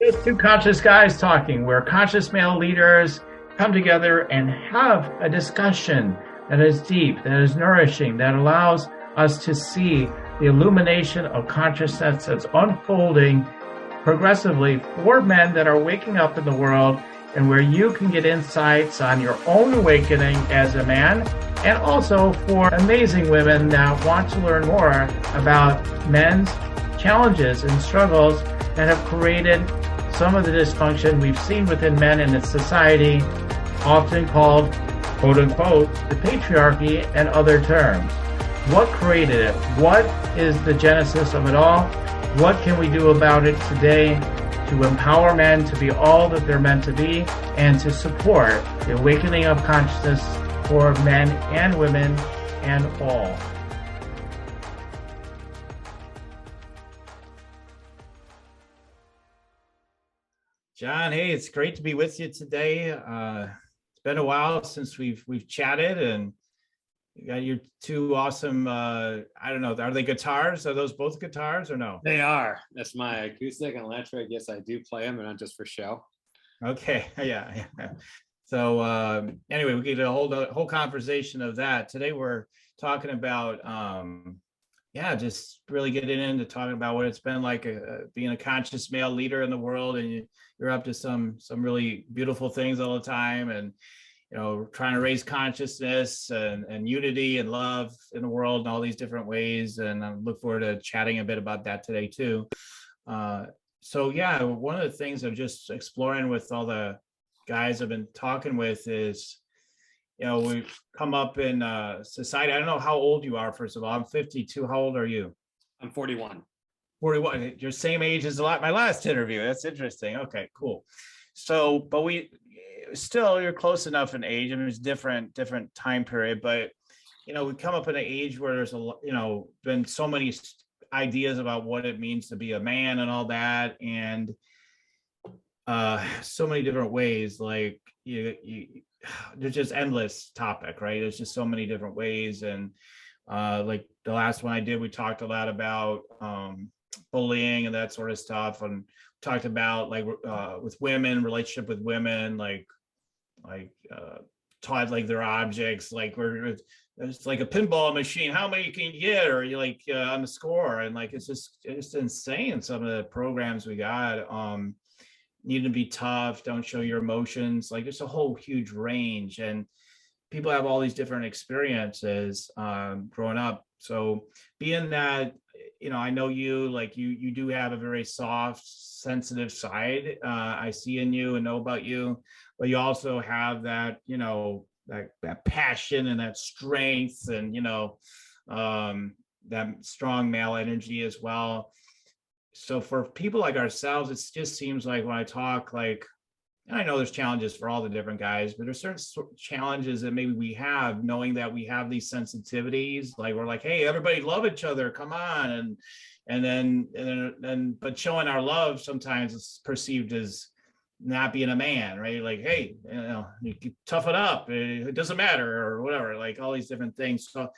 It's two conscious guys talking, where conscious male leaders come together and have a discussion that is deep, that is nourishing, that allows us to see the illumination of consciousness that's unfolding progressively for men that are waking up in the world, and where you can get insights on your own awakening as a man, and also for amazing women that want to learn more about men's challenges and struggles that have created some of the dysfunction we've seen within men in its society, often called, quote unquote, the patriarchy and other terms. What created it? What is the genesis of it all? What can we do about it today to empower men to be all that they're meant to be and to support the awakening of consciousness for men and women and all? Jon, hey, it's great to be with you today. It's been a while since we've chatted, and you got your two awesome, I don't know, are they guitars? Are those both guitars or no? They are. That's my acoustic and electric. Yes, I do play them, and not just for show. Okay, yeah. So anyway, we get a whole conversation of that. Today we're talking about, just really getting into talking about what it's been like being a conscious male leader in the world, and you're up to some really beautiful things all the time, and trying to raise consciousness and unity and love in the world in all these different ways. And I look forward to chatting a bit about that today too. So yeah, one of the things I'm just exploring with all the guys I've been talking with is, we've come up in society. I don't know how old you are, first of all. I'm 52. How old are you? I'm 41. 41. You're same age as my last interview. That's interesting. Okay, cool. So, but you're close enough in age. I mean, it's different time period, but we come up in an age where there's been so many ideas about what it means to be a man and all that, and so many different ways. Like there's just endless topic, right? There's just so many different ways, and like the last one I did, we talked a lot about bullying and that sort of stuff, and talked about like with women, relationship with women, like taught like their objects, like it's like a pinball machine, how many can you get, or you like on the score, and like it's just insane. Some of the programs we got, need to be tough, don't show your emotions, like there's a whole huge range, and people have all these different experiences growing up. So being that, I know you, like you do have a very soft, sensitive side, I see in you and know about you, but you also have that, that passion and that strength, and that strong male energy as well. So for people like ourselves, it just seems like when I talk, like, and I know there's challenges for all the different guys, but there's certain challenges that maybe we have, knowing that we have these sensitivities. Like we're like, hey, everybody love each other, come on, and then, but showing our love sometimes is perceived as not being a man, right? Like, hey, you tough it up, it doesn't matter, or whatever, like all these different things. So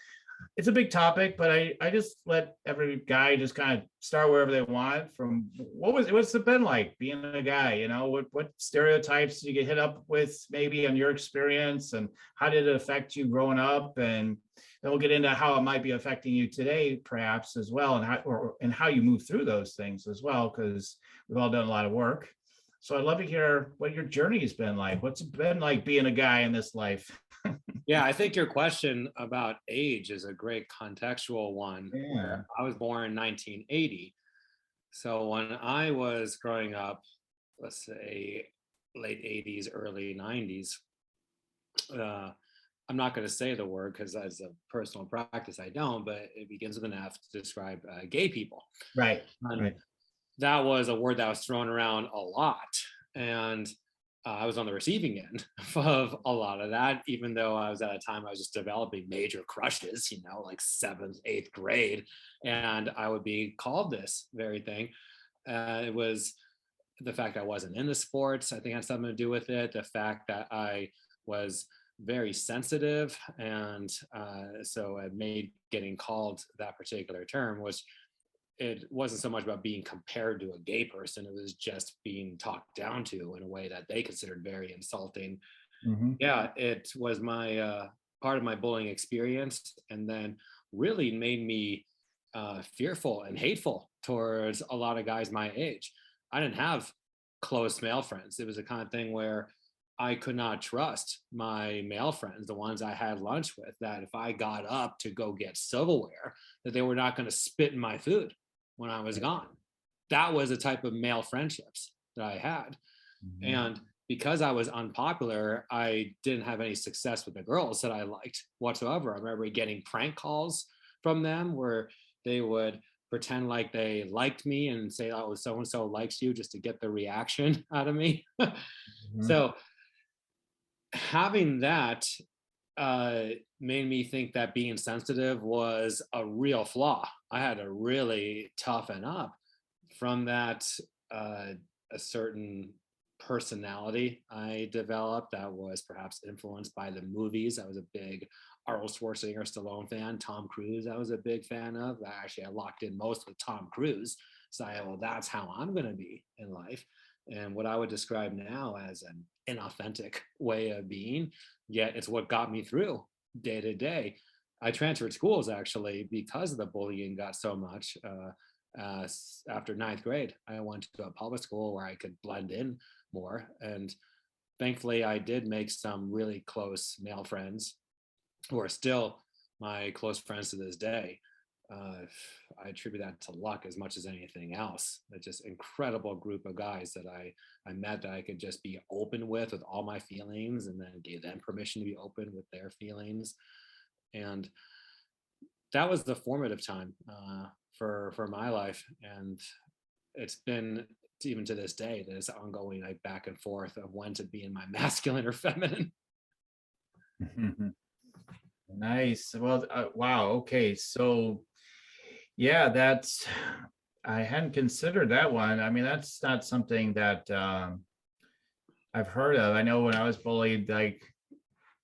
it's a big topic, but I just let every guy just kind of start wherever they want. From what's it been like being a guy? What stereotypes did you get hit up with maybe on your experience, and how did it affect you growing up? And then we'll get into how it might be affecting you today, perhaps as well, and how you move through those things as well, because we've all done a lot of work. So I'd love to hear what your journey has been like. What's it been like being a guy in this life? Yeah, I think your question about age is a great contextual one. Yeah. I was born in 1980. So when I was growing up, let's say late 80s, early 90s, I'm not going to say the word because as a personal practice, I don't, but it begins with an F to describe gay people. Right. And that was a word that was thrown around a lot. And I was on the receiving end of a lot of that, even though I was at a time I was just developing major crushes, like 7th, 8th grade. And I would be called this very thing. It was the fact I wasn't into sports, I think had something to do with it. The fact that I was very sensitive. And so it made getting called that particular term was it wasn't so much about being compared to a gay person. It was just being talked down to in a way that they considered very insulting. Mm-hmm. Yeah, it was my part of my bullying experience, and then really made me fearful and hateful towards a lot of guys my age. I didn't have close male friends. It was the kind of thing where I could not trust my male friends, the ones I had lunch with, that if I got up to go get silverware, that they were not going to spit in my food when I was gone. That was the type of male friendships that I had. Mm-hmm. And because I was unpopular, I didn't have any success with the girls that I liked whatsoever. I remember getting prank calls from them where they would pretend like they liked me and say, oh, so-and-so likes you, just to get the reaction out of me. Mm-hmm. So having that made me think that being sensitive was a real flaw. I had to really toughen up from that. A certain personality I developed that was perhaps influenced by the movies. I was a big Arnold Schwarzenegger, Stallone fan. Tom Cruise, I was a big fan of. Actually, I locked in most with Tom Cruise. So well, that's how I'm going to be in life. And what I would describe now as an inauthentic way of being, yet it's what got me through day to day. I transferred schools actually because the bullying got so much. After ninth grade, I went to a public school where I could blend in more. And thankfully, I did make some really close male friends who are still my close friends to this day. I attribute that to luck as much as anything else. It's just incredible group of guys that I met that I could just be open with all my feelings, and then gave them permission to be open with their feelings. And that was the formative time for my life. And it's been, even to this day, this ongoing like back and forth of when to be in my masculine or feminine. Nice. Well, wow. Okay. So yeah, I hadn't considered that one. I mean, that's not something that I've heard of. I know when I was bullied, like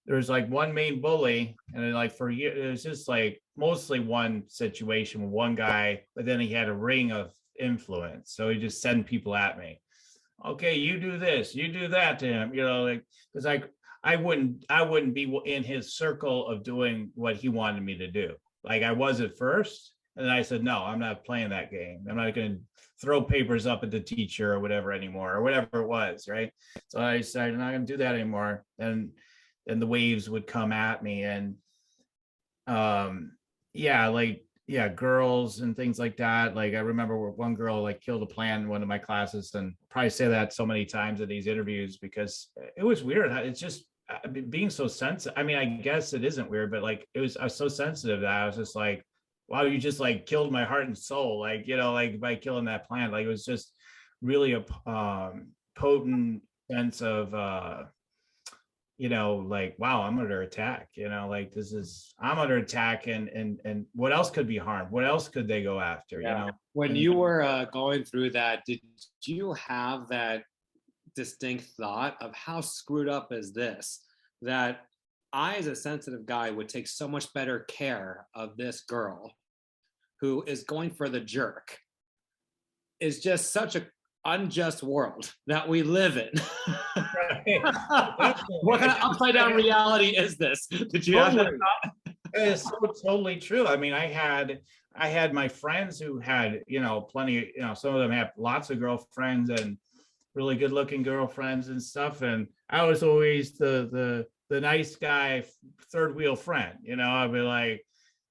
there was like one main bully, and then, like for years, it was just like mostly one situation with one guy, but then he had a ring of influence. So he just send people at me. Okay, you do this, you do that to him, like, because I wouldn't be in his circle of doing what he wanted me to do. Like I was at first, and then I said, no, I'm not playing that game. I'm not going to throw papers up at the teacher or whatever anymore, or whatever it was, right? So I decided I'm not going to do that anymore. And the waves would come at me, and girls and things like that. Like I remember one girl like killed a plant in one of my classes, and probably say that so many times in these interviews because it was weird. It's just being so sensitive. I mean, I guess it isn't weird, but like I was so sensitive that I was just like, wow, you just like killed my heart and soul, like, like by killing that plant. Like it was just really a potent sense of like, wow, I'm under attack, like I'm under attack, and what else could be harmed? What else could they go after? Yeah. When you were going through that, did you have that distinct thought of how screwed up is this, that I, as a sensitive guy, would take so much better care of this girl who is going for the jerk? Is just such an unjust world that we live in. What kind of upside down reality is this? Did you have that thought? It's so totally true. I mean, I had my friends who had, plenty, some of them have lots of girlfriends and really good looking girlfriends and stuff. And I was always the nice guy, third wheel friend, I'd be like,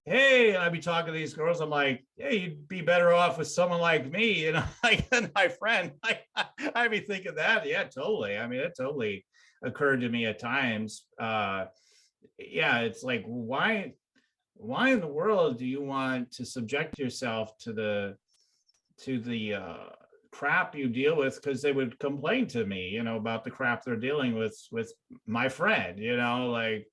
hey, I'd be talking to these girls. I'm like, yeah, you'd be better off with someone like me, like than my friend. Like, I'd be thinking that. Yeah, totally. I mean, it totally occurred to me at times. It's like, why in the world do you want to subject yourself to the crap you deal with? Because they would complain to me, about the crap they're dealing with my friend, like,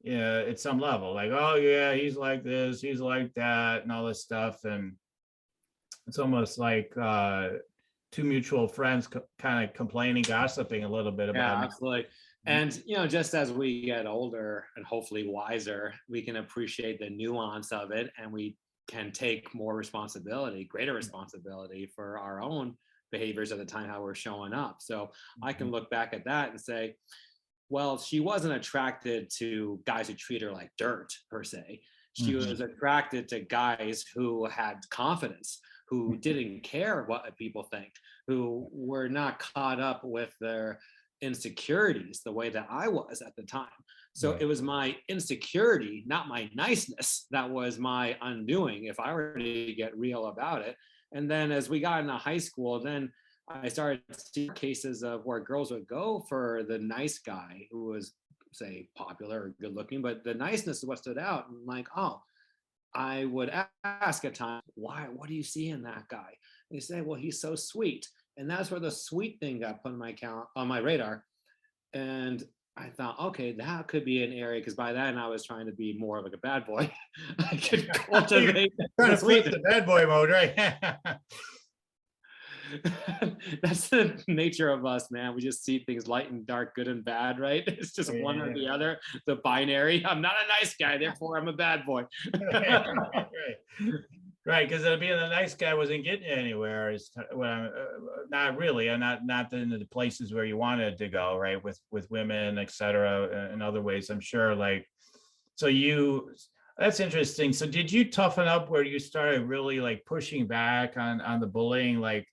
at some level, like, oh yeah, he's like this, he's like that, and all this stuff. And it's almost like two mutual friends kind of complaining, gossiping a little bit about me. Absolutely. And just as we get older and hopefully wiser, we can appreciate the nuance of it, and we can take more responsibility, greater responsibility for our own behaviors at the time, how we're showing up. So I can look back at that and say, well, she wasn't attracted to guys who treat her like dirt per se. She was attracted to guys who had confidence, who didn't care what people think, who were not caught up with their insecurities the way that I was at the time. So it was my insecurity, not my niceness, that was my undoing, if I were to get real about it. And then as we got into high school, then I started to see cases of where girls would go for the nice guy who was, say, popular or good looking, but the niceness is what stood out. And like, oh, I would ask at times, why, what do you see in that guy? And they say, well, he's so sweet. And that's where the sweet thing got put on my radar. And I thought, okay, that could be an area, because by then I was trying to be more like a bad boy. I could cultivate trying to flip the bad boy mode, right? That's the nature of us, man. We just see things light and dark, good and bad, right? It's just one or the other, the binary. I'm not a nice guy, therefore I'm a bad boy. Right, because being a nice guy wasn't getting you anywhere. Is well, not really, and not into the places where you wanted to go, right? With women, etc. In other ways, I'm sure. Like, so that's interesting. So did you toughen up where you started really like pushing back on the bullying, like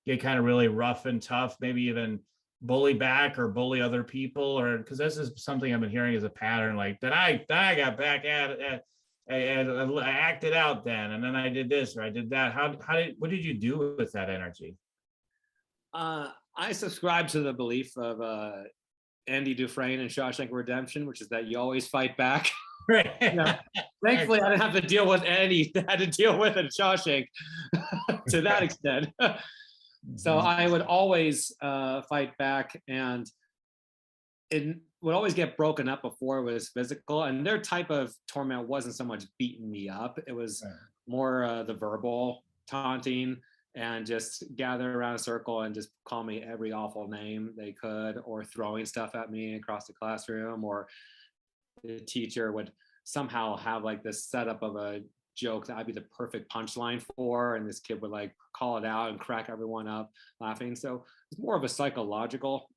get kind of really rough and tough, maybe even bully back or bully other people, or because this is something I've been hearing as a pattern, like that I got back at and I acted out then, and then I did this or I did that. What did you do with that energy? I subscribe to the belief of Andy Dufresne in Shawshank Redemption, which is that you always fight back. Right. Thankfully, I didn't have to deal with any that I had to deal with in Shawshank to that extent. So I would always fight back, and it would always get broken up before it was physical. And their type of torment wasn't so much beating me up. It was more the verbal taunting and just gather around a circle and just call me every awful name they could, or throwing stuff at me across the classroom, or the teacher would somehow have like this setup of a joke that I'd be the perfect punchline for, and this kid would like call it out and crack everyone up laughing. So it's more of a psychological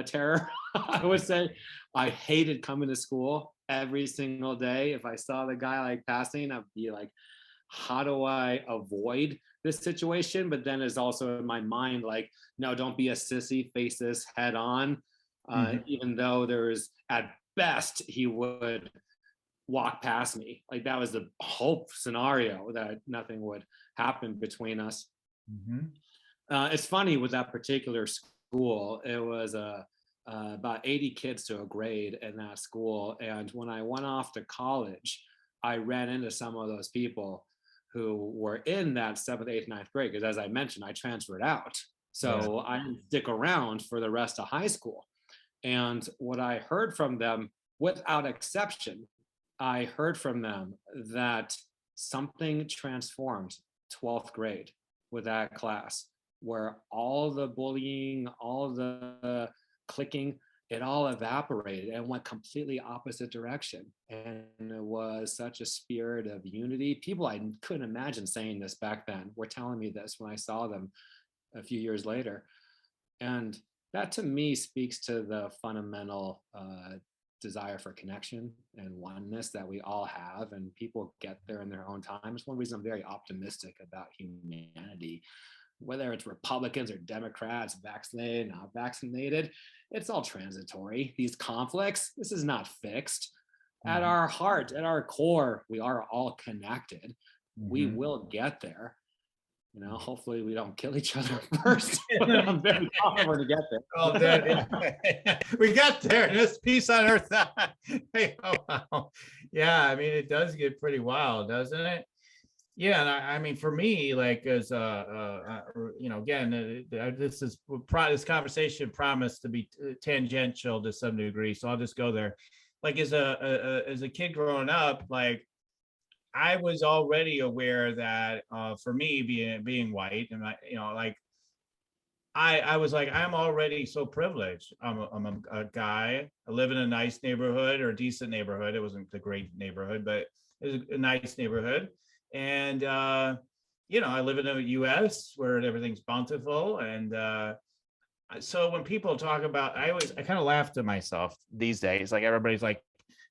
terror. I would say I hated coming to school every single day. If I saw the guy like passing, I'd be like, how do I avoid this situation? But then it's also in my mind like, no, don't be a sissy, face this head on. Even though there's, at best, he would walk past me. Like that was the hope scenario, that nothing would happen between us. It's funny with that particular school, it was about 80 kids to a grade in that school. And when I went off to college, I ran into some of those people who were in that 7th, 8th, 9th grade. Because as I mentioned, I transferred out. So I didn't stick around for the rest of high school. And what I heard from them, without exception, I heard from them that something transformed 12th grade with that class, where all the bullying, all the clicking, it all evaporated and went completely opposite direction. And it was such a spirit of unity. People I couldn't imagine saying this back then were telling me this when I saw them a few years later. And that to me speaks to the fundamental desire for connection and oneness that we all have, and people get there in their own time. It's one reason I'm very optimistic about humanity. Whether it's Republicans or Democrats, vaccinated, not vaccinated, it's all transitory. These conflicts, this is not fixed. At our heart, at our core, we are all connected. We will get there. You know, hopefully we don't kill each other first. I'm very confident we're to get there. Oh, we got there. There's peace on earth. Hey, oh, wow. Yeah, I mean, it does get pretty wild, doesn't it? Yeah, and I mean, for me, like as you know, again, this conversation promised to be tangential to some degree, so I'll just go there. Like as a kid growing up, like I was already aware that for me being white, and you know, like I was like, I'm already so privileged. I'm a guy. I live in a nice neighborhood, or a decent neighborhood. It wasn't the great neighborhood, but it was a nice neighborhood. And, I live in the US where everything's bountiful. And so when people talk about, I kind of laugh to myself these days. Like everybody's like,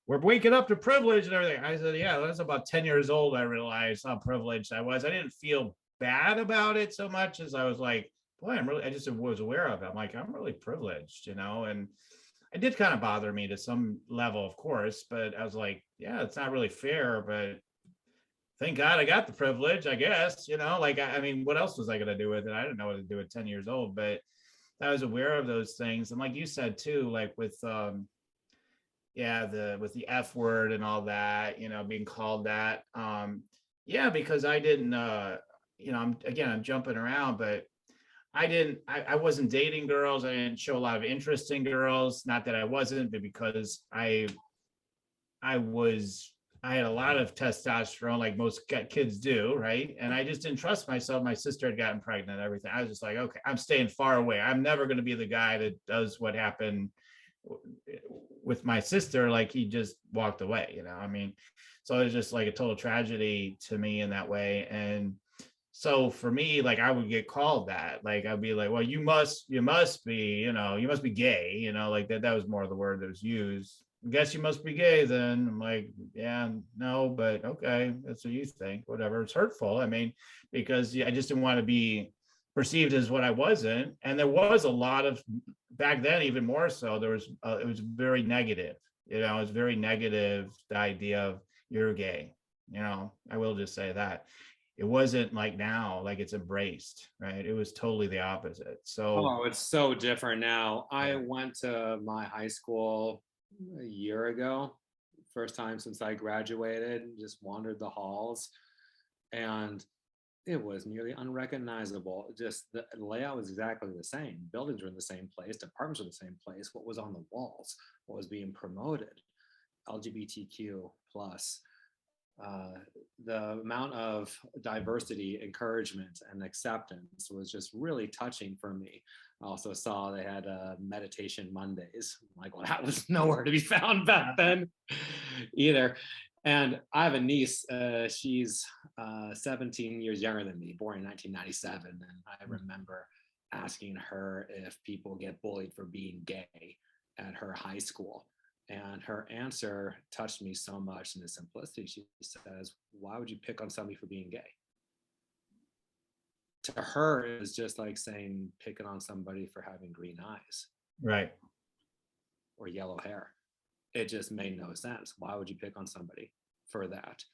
we're waking up to privilege and everything. I said, yeah, that's about 10 years old. I realized how privileged I was. I didn't feel bad about it so much as I was like, boy, I just was aware of it. I'm like, I'm really privileged, and it did kind of bother me to some level, of course, but I was like, yeah, it's not really fair, but thank God I got the privilege, I guess, like, I mean, what else was I going to do with it? I didn't know what to do at 10 years old, but I was aware of those things. And like you said too, like with, with the F word and all that, being called that. Because I didn't, I'm jumping around, but I wasn't dating girls. I didn't show a lot of interest in girls. Not that I wasn't, but because I had a lot of testosterone, like most kids do, right? And I just didn't trust myself. My sister had gotten pregnant and everything. I was just like, okay, I'm staying far away. I'm never going to be the guy that does what happened with my sister. Like he just walked away, I mean, so it was just like a total tragedy to me in that way. And so for me, like I would get called that, like I'd be like, well, you must be, you must be gay, like that was more of the word that was used. I guess you must be gay then. I'm like, yeah, no, but okay, that's what you think, whatever. It's hurtful. I mean, because I just didn't want to be perceived as what I wasn't. And there was a lot of, back then, even more so, it was very negative, it was very negative, the idea of you're gay, I will just say that. It wasn't like now, like it's embraced, right? It was totally the opposite. So, it's so different now. I went to my high school a year ago, first time since I graduated, just wandered the halls, and it was nearly unrecognizable. Just the layout was exactly the same. Buildings were in the same place, departments were the same place. What was on the walls, what was being promoted, LGBTQ plus. The amount of diversity, encouragement, and acceptance was just really touching for me. I also saw they had meditation Mondays. I'm like, well, that was nowhere to be found back then either. And I have a niece, she's 17 years younger than me, born in 1997. And I remember asking her if people get bullied for being gay at her high school. And her answer touched me so much in the simplicity. She says, why would you pick on somebody for being gay? To her, it was just like saying picking on somebody for having green eyes. Right. Or yellow hair. It just made no sense. Why would you pick on somebody for that?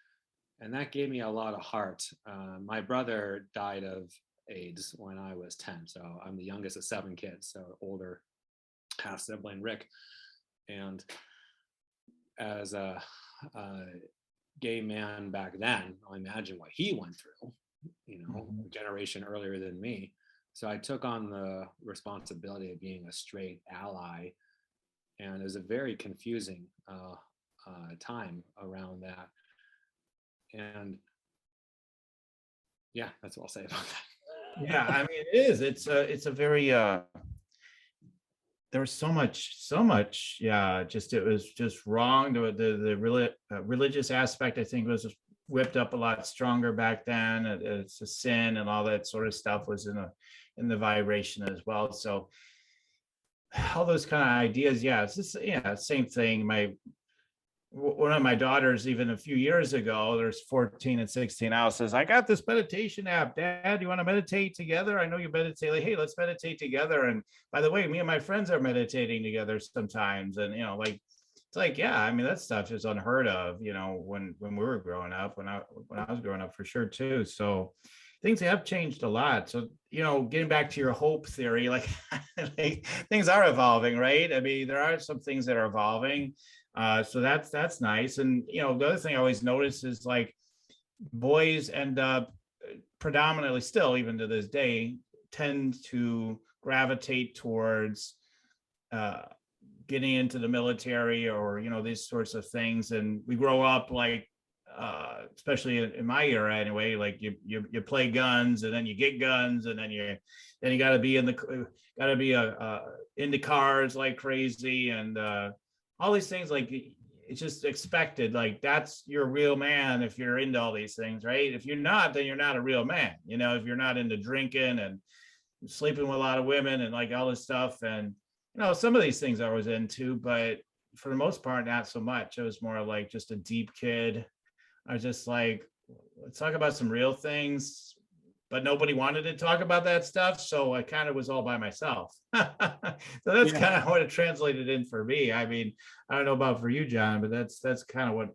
And that gave me a lot of heart. My brother died of AIDS when I was 10. So I'm the youngest of 7 kids. So older half sibling, Rick. And as a gay man back then, I imagine what he went through, a generation earlier than me. So I took on the responsibility of being a straight ally. And it was a very confusing time around that. And yeah, that's what I'll say about that. Yeah, I mean, it is. It's a very there was so much. Yeah, it was just wrong. The religious aspect, I think, was whipped up a lot stronger back then. It's a sin and all that sort of stuff was in the vibration as well. So all those kind of ideas, yeah, it's just, same thing. One of my daughters, even a few years ago, there's 14 and 16 now, says, I got this meditation app. Dad, you want to meditate together? I know you meditate. Like, hey, let's meditate together. And by the way, me and my friends are meditating together sometimes. And, it's like, yeah, I mean, that stuff is unheard of, when we were growing up, when I was growing up for sure too. So things have changed a lot. So, getting back to your hope theory, like, like things are evolving, right? I mean, there are some things that are evolving. So that's nice. And, the other thing I always notice is like boys end up predominantly still, even to this day, tend to gravitate towards getting into the military or, these sorts of things. And we grow up like, especially in my era anyway, like you play guns and then you get guns and then you got to be into cars like crazy and all these things. Like it's just expected. Like that's your real man if you're into all these things, right? If you're not, then you're not a real man. You know, if you're not into drinking and sleeping with a lot of women and like all this stuff. And, you know, some of these things I was into, but for the most part, not so much. It was more like just a deep kid. I was just like, let's talk about some real things, but nobody wanted to talk about that stuff. So I kind of was all by myself. So that's Yeah. kind of what it translated in for me. I mean, I don't know about for you, John, but that's kind of what.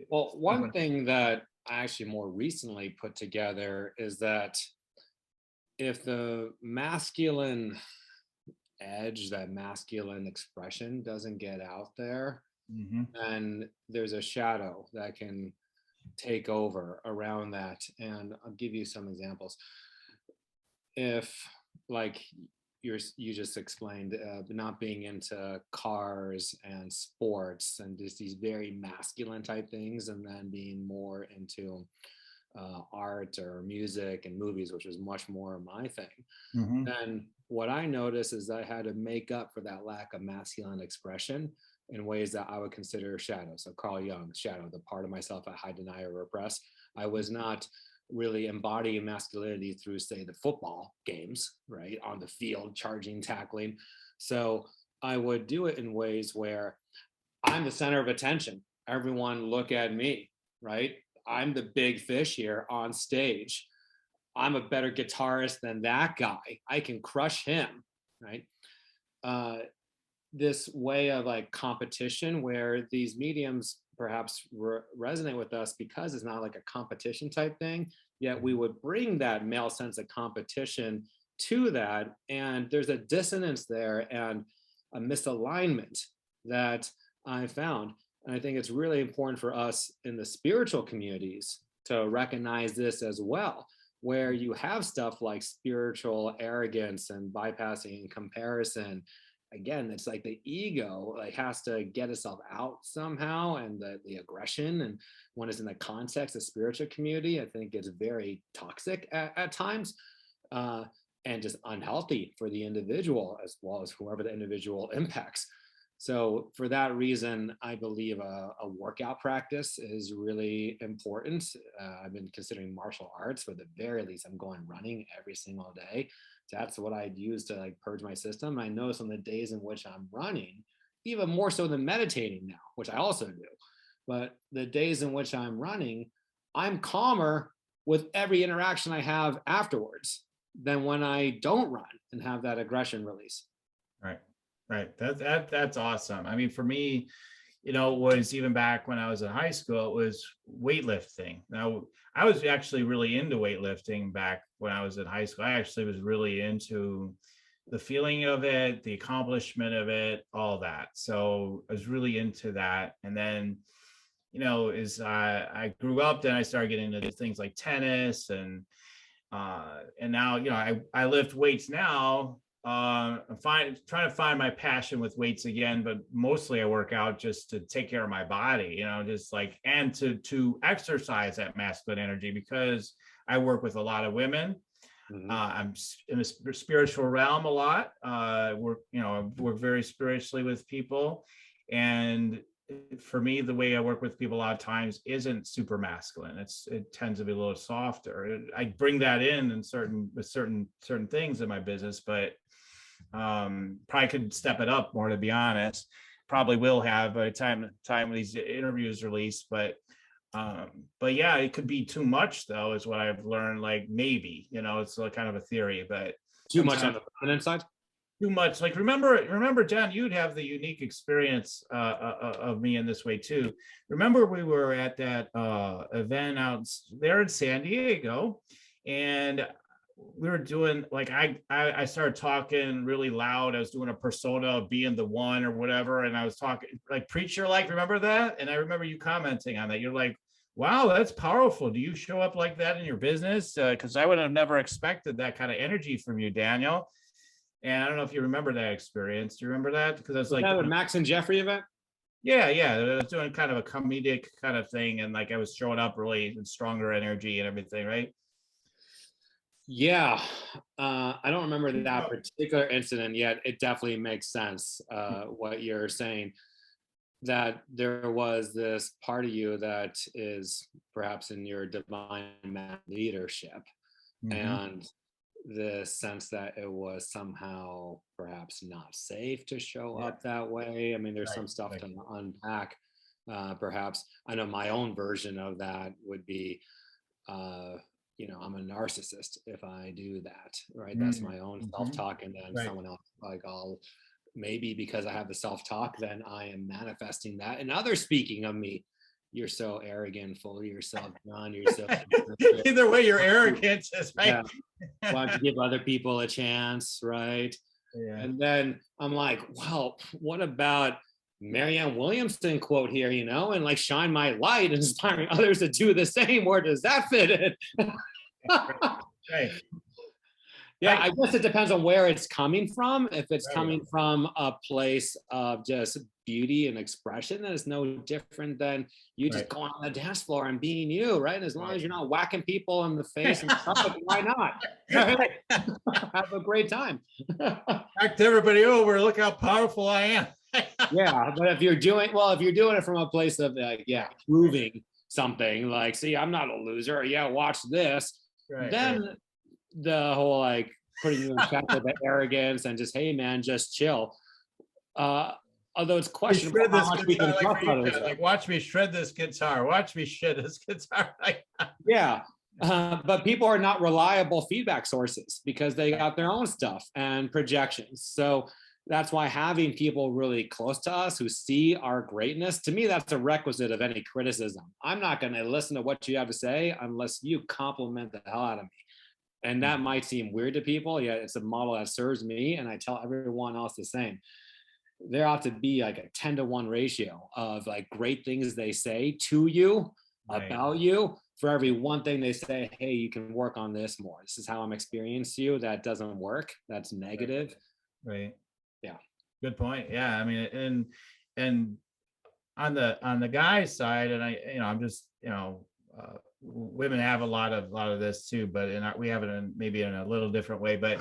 Well, one thing that I actually more recently put together is that if the masculine edge, that masculine expression doesn't get out there, then there's a shadow that can take over around that. And I'll give you some examples. If, like you just explained, not being into cars and sports and just these very masculine type things, and then being more into art or music and movies, which is much more my thing. Then what I noticed is I had to make up for that lack of masculine expression in ways that I would consider shadow. So Carl Jung's shadow, the part of myself I hide, deny, or repress. I was not really embodying masculinity through, say, the football games, right? On the field, charging, tackling. So I would do it in ways where I'm the center of attention. Everyone look at me, right? I'm the big fish here on stage. I'm a better guitarist than that guy. I can crush him, right? This way of like competition where these mediums perhaps resonate with us because it's not like a competition type thing, yet we would bring that male sense of competition to that. And there's a dissonance there and a misalignment that I found. And I think it's really important for us in the spiritual communities to recognize this as well, where you have stuff like spiritual arrogance and bypassing comparison. Again, it's like the ego like has to get itself out somehow, and the aggression. And when it's in the context of spiritual community, I think it's very toxic at times, and just unhealthy for the individual as well as whoever the individual impacts. So for that reason, I believe a workout practice is really important. I've been considering martial arts. For the very least, I'm going running every single day. That's what I'd use to like purge my system. I notice on the days in which I'm running, even more so than meditating now, which I also do, but the days in which I'm running, I'm calmer with every interaction I have afterwards than when I don't run and have that aggression release. Right. Right. That's awesome. I mean, for me, you know, it was even back when I was in high school, it was weightlifting. Now, I was actually really into weightlifting back when I was in high school. I actually was really into the feeling of it, the accomplishment of it, all that. So I was really into that. And then, you know, as I grew up, then I started getting into things like tennis and now, you know, I lift weights now. I'm trying to find my passion with weights again, but mostly I work out just to take care of my body, you know, just like, and to exercise that masculine energy, because I work with a lot of women. I'm in the spiritual realm a lot. Work, you know, I work very spiritually with people, and for me, the way I work with people a lot of times isn't super masculine. It tends to be a little softer. I bring that in certain things in my business, but probably could step it up more, to be honest. Probably will have by the time these interviews release, but yeah, it could be too much though, is what I've learned. Like maybe, you know, it's kind of a theory, but too much on the feminine side. Too much. Like remember, John, you'd have the unique experience of me in this way too. Remember, we were at that event out there in San Diego, and we were doing like I started talking really loud. I was doing a persona of being the one or whatever, and I was talking like preacher like. Remember that? And I remember you commenting on that. You're like, "Wow, that's powerful. Do you show up like that in your business?" Because I would have never expected that kind of energy from you, Daniel. And I don't know if you remember that experience. Do you remember that? Because I was like, that a Max and Jeffrey event? Yeah. I was doing kind of a comedic kind of thing, and like I was showing up really in stronger energy and everything, right? Yeah, I don't remember that particular incident yet. It definitely makes sense what you're saying. that there was this part of you that is perhaps in your divine leadership, and the sense that it was somehow perhaps not safe to show up that way. I mean, there's some stuff to unpack. Perhaps I know my own version of that would be, I'm a narcissist if I do that, right? That's my own self-talk, and then someone else, like, maybe because I have the self-talk, then I am manifesting that and others speaking of me. You're so arrogant, full of yourself, Jon. You're so either way, you're arrogant, right? Yeah. Why don't you give other people a chance, right? Yeah. And then I'm like, well, what about Marianne Williamson quote here, and like shine my light, inspiring others to do the same? Where does that fit in? Right. Yeah, I guess it depends on where it's coming from. If it's coming from a place of just beauty and expression, then it's no different than you just going on the dance floor and being you, right? As long as you're not whacking people in the face and stuff, why not? Have a great time. Act everybody over. Look how powerful I am. Yeah, but if you're doing it from a place of proving something, like, see, I'm not a loser. Yeah, watch this. Then the whole like putting you in check with the arrogance and just, hey man, just chill. Although it's questionable how much we can trust others. Like, watch me shred this guitar. Watch me shred this guitar. Yeah. But people are not reliable feedback sources because they got their own stuff and projections. So that's why having people really close to us who see our greatness, to me, that's a requisite of any criticism. I'm not going to listen to what you have to say unless you compliment the hell out of me. And that might seem weird to people. Yeah, it's a model that serves me, and I tell everyone else the same. There ought to be like a 10-to-1 ratio of like great things they say to you, about you. For every one thing they say, hey, you can work on this more. This is how I'm experiencing you. That doesn't work. That's negative. Right. Yeah. Good point. Yeah. I mean, and on the guy's side, and I'm just, women have a lot of this too, but we have it maybe in a little different way, but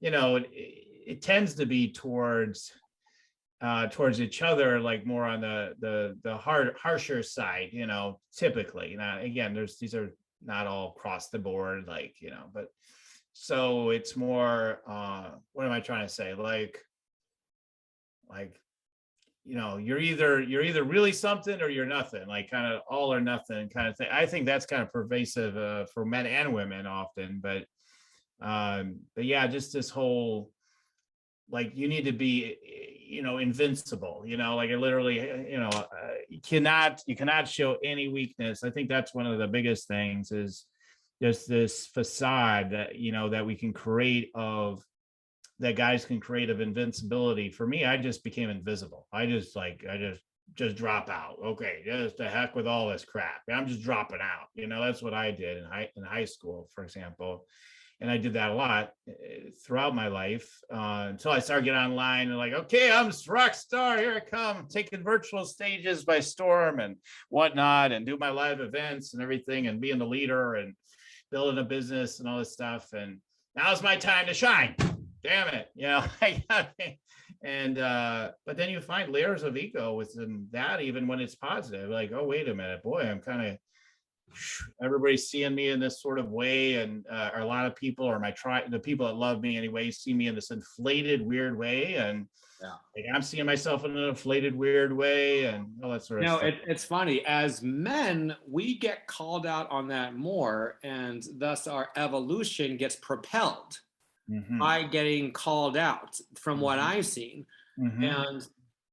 it tends to be towards each other, like more on the harsher side, typically. Now, again, these are not all across the board, like, but so it's more, what am I trying to say? Like, you're either really something or you're nothing, like kind of all or nothing kind of thing. I think that's kind of pervasive for men and women often, but yeah, just this whole, like, you need to be, invincible, like it literally, you cannot show any weakness. I think that's one of the biggest things, is just this facade that, that we can create that guys can create of invincibility. For me, I just became invisible. I just drop out. Okay, just the heck with all this crap. I'm just dropping out. That's what I did in high school, for example. And I did that a lot throughout my life until I started getting online and like, okay, I'm a rock star. Here I come, taking virtual stages by storm and whatnot, and do my live events and everything, and being the leader and building a business and all this stuff. And now's my time to shine. Damn it, and but then you find layers of ego within that, even when it's positive. Like, oh, wait a minute, boy, I'm kind of, everybody's seeing me in this sort of way, and a lot of people, or the people that love me anyway, see me in this inflated, weird way, and like, I'm seeing myself in an inflated, weird way, and all that sort of stuff. It's funny. As men, we get called out on that more, and thus our evolution gets propelled by getting called out, from what I've seen. And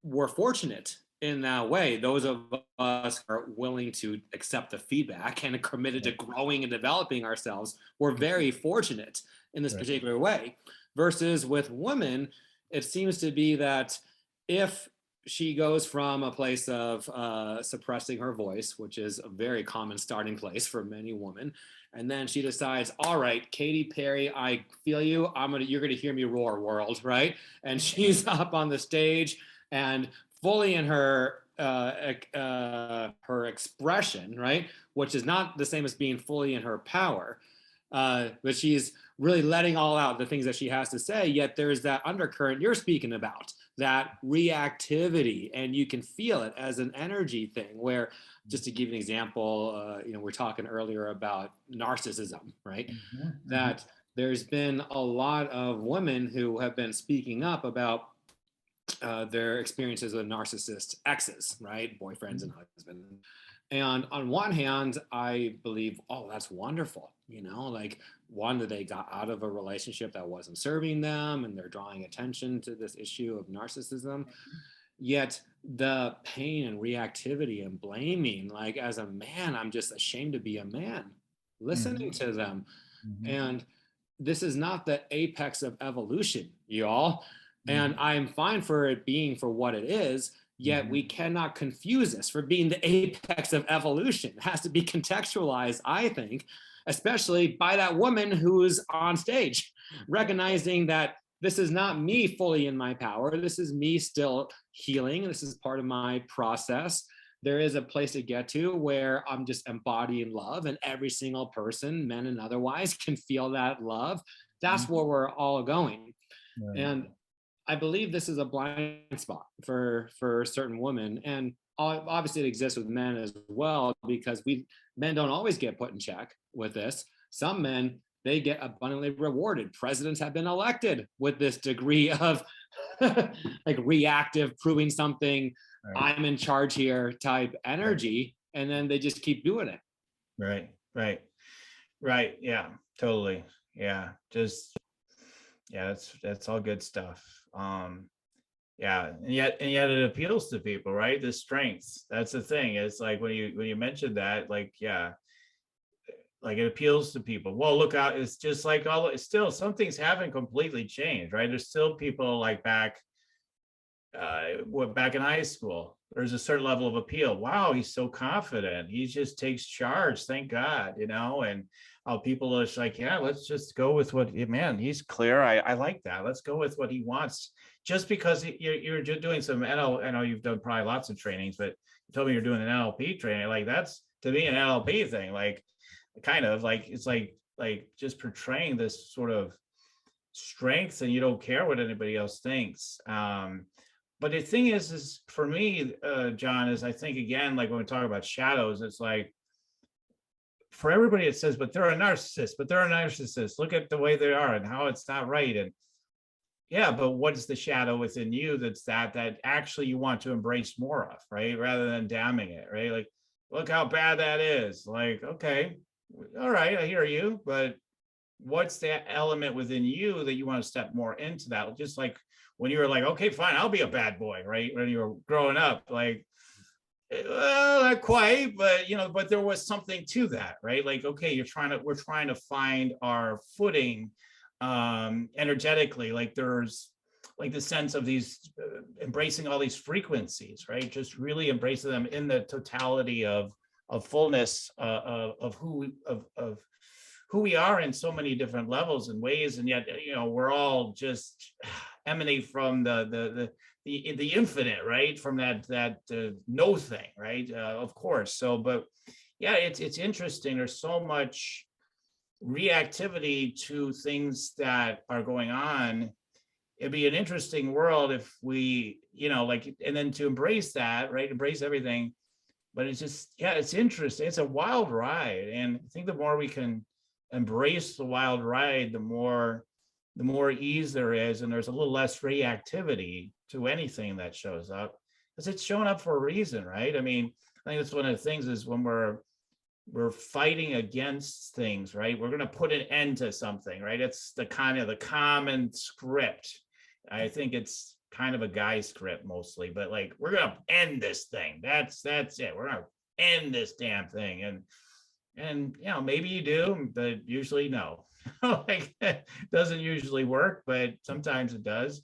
we're fortunate in that way. Those of us who are willing to accept the feedback and are committed to growing and developing ourselves, we're very fortunate in this particular way. Versus with women, it seems to be that if she goes from a place of suppressing her voice, which is a very common starting place for many women, and then she decides, all right, Katy Perry, I feel you. You're gonna hear me roar, world, right? And she's up on the stage and fully in her expression, right? Which is not the same as being fully in her power, but she's really letting all out the things that she has to say. Yet there's that undercurrent you're speaking about, that reactivity, and you can feel it as an energy thing where, just to give you an example, we're talking earlier about narcissism, right? That there's been a lot of women who have been speaking up about their experiences with narcissist exes, right? Boyfriends and husbands. And on one hand, I believe, oh, that's wonderful. Like, one, that they got out of a relationship that wasn't serving them and they're drawing attention to this issue of narcissism. Yet the pain and reactivity and blaming, like, as a man, I'm just ashamed to be a man, listening to them. And this is not the apex of evolution, y'all. And I'm fine for it being for what it is, yet we cannot confuse this for being the apex of evolution. It has to be contextualized, I think, especially by that woman who's on stage, recognizing that this is not me fully in my power. This is me still healing. This is part of my process. There is a place to get to where I'm just embodying love, and every single person, men and otherwise, can feel that love. That's where we're all going. Right. And I believe this is a blind spot for certain women, and obviously it exists with men as well, because men don't always get put in check with this. Some men, they get abundantly rewarded. Presidents have been elected with this degree of like reactive, proving something, right, I'm in charge here type energy, and then they just keep doing it. Right. Yeah, totally. Yeah, that's all good stuff. Yeah, and yet it appeals to people, right? The strengths. That's the thing. It's like when you mentioned that, like, yeah, like it appeals to people. Well, look out, it's just like still some things haven't completely changed, right? There's still people like back in high school. There's a certain level of appeal. Wow, he's so confident. He just takes charge. Thank God, and people are just like, yeah, let's just go with what, man, he's clear. I like that. Let's go with what he wants. Just because you're doing some NLP, I know you've done probably lots of trainings, but you told me you're doing an NLP training. Like, that's to me an NLP thing. Like, kind of like, it's like just portraying this sort of strength, and you don't care what anybody else thinks. But the thing is for me, John, is I think, again, like when we talk about shadows, it's like, for everybody it says, but they're a narcissist. Look at the way they are and how it's not right. And yeah, but what's the shadow within you that actually you want to embrace more of, right? Rather than damning it, right? Like, look how bad that is. Like, okay, all right, I hear you, but what's that element within you that you want to step more into that? Just like when you were like, okay, fine, I'll be a bad boy, right? When you were growing up, like, well, not quite, but but there was something to that, right? Like, okay, we're trying to find our footing energetically. Like, there's like the sense of these embracing all these frequencies, right? Just really embracing them in the totality of fullness of who we are in so many different levels and ways, and yet we're all just emanate from the infinite, right? From that no thing, right? Of course. So, but yeah, it's interesting. There's so much reactivity to things that are going on. It'd be an interesting world if we, and then to embrace that, right? Embrace everything. But it's just, yeah, it's interesting. It's a wild ride. And I think the more we can embrace the wild ride, the more ease there is, and there's a little less reactivity to anything that shows up, because it's showing up for a reason, right? I mean, I think that's one of the things is when we're fighting against things, right? We're going to put an end to something, right? It's the kind of the common script. I think it's kind of a guy script mostly, but like, we're going to end this thing. That's it. We're going to end this damn thing. And maybe you do, but usually no. Like, it doesn't usually work, but sometimes it does,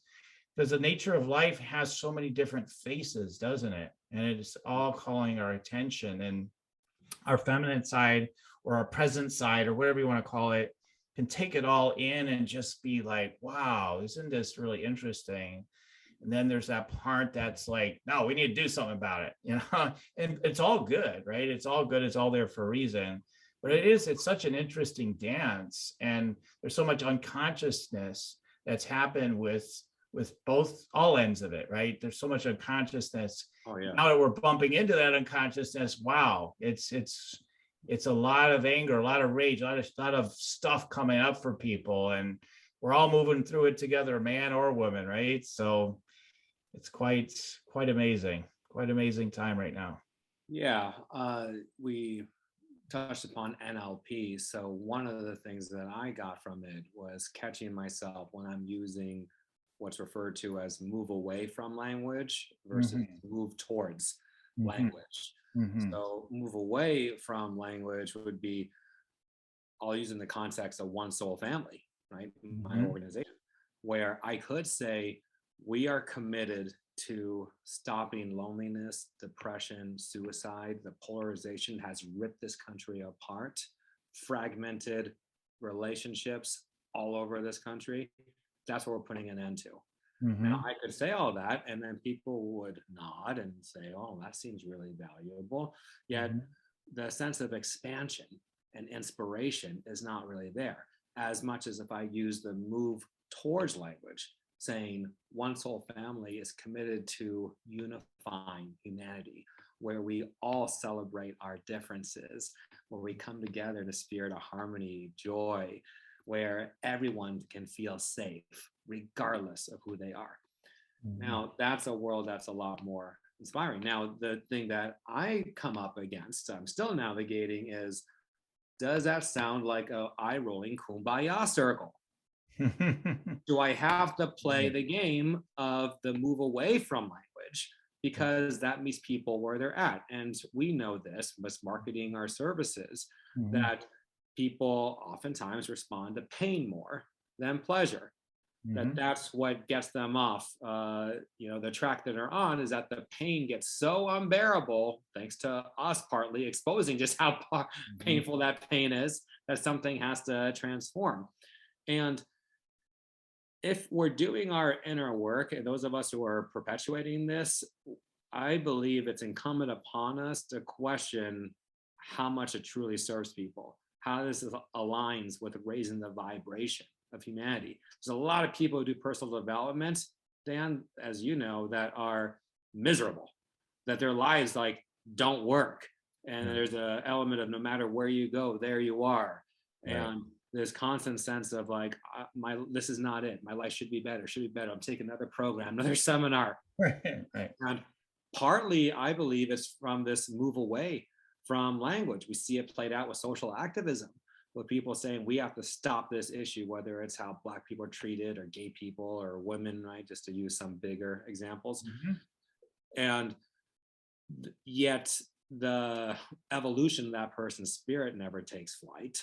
because the nature of life has so many different faces, doesn't it? And it's all calling our attention, and our feminine side or our present side or whatever you want to call it can take it all in and just be like, wow, isn't this really interesting? And then there's that part that's like, no, we need to do something about it, and it's all good, right? It's all good. It's all there for a reason. But it's such an interesting dance. And there's so much unconsciousness that's happened with with all ends of it, right? There's so much unconsciousness. Oh yeah. Now that we're bumping into that unconsciousness, wow, it's a lot of anger, a lot of rage, a lot of stuff coming up for people, and we're all moving through it together, man or woman, right? So it's quite amazing time right now. Yeah, we touched upon NLP. So one of the things that I got from it was catching myself when I'm using what's referred to as move away from language versus move towards language. So move away from language would be, I'll use in the context of One Soul Family, right? My organization, where I could say, we are committed to stopping loneliness, depression, suicide. The polarization has ripped this country apart, fragmented relationships all over this country. That's what we're putting an end to. Now, I could say all that, and then people would nod and say, oh, that seems really valuable. Yet the sense of expansion and inspiration is not really there, as much as if I use the move towards language, saying One Soul Family is committed to unifying humanity, where we all celebrate our differences, where we come together in a spirit of harmony, joy, where everyone can feel safe, regardless of who they are. Now, that's a world that's a lot more inspiring. Now, the thing that I come up against, I'm still navigating, is, does that sound like a eye-rolling kumbaya circle? Do I have to play the game of the move away from language? Because that meets people where they're at. And we know this, with marketing our services, that people oftentimes respond to pain more than pleasure. That's what gets them off the track that they're on, is that the pain gets so unbearable, thanks to us partly exposing just how painful that pain is, that something has to transform. And if we're doing our inner work, and those of us who are perpetuating this, I believe it's incumbent upon us to question how much it truly serves people, how this aligns with raising the vibration of humanity. There's a lot of people who do personal development, Dan, as you know, that are miserable, that their lives like don't work. And there's an element of, no matter where you go, there you are. And this constant sense of like, this is not it. My life should be better. I'm taking another program, another seminar. And partly, I believe, it's from this move away from language. We see it played out with social activism, with people saying we have to stop this issue, whether it's how Black people are treated, or gay people, or women, right? Just to use some bigger examples. And yet the evolution of that person's spirit never takes flight,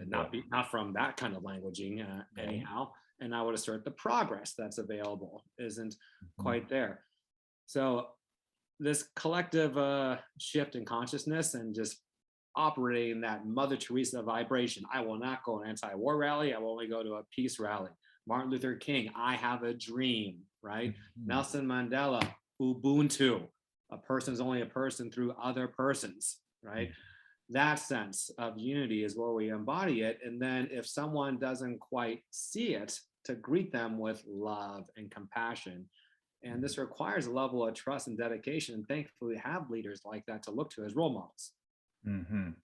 not from that kind of languaging anyhow. And I would assert the progress that's available isn't quite there. So this collective shift in consciousness and just operating that Mother Teresa vibration. I will not go to an anti-war rally. I will only go to a peace rally. Martin Luther King, I have a dream, right? Nelson Mandela, Ubuntu. A person is only a person through other persons, right? That sense of unity is where we embody it. And then if someone doesn't quite see it, to greet them with love and compassion. And this requires a level of trust and dedication. And thankfully, we have leaders like that to look to as role models.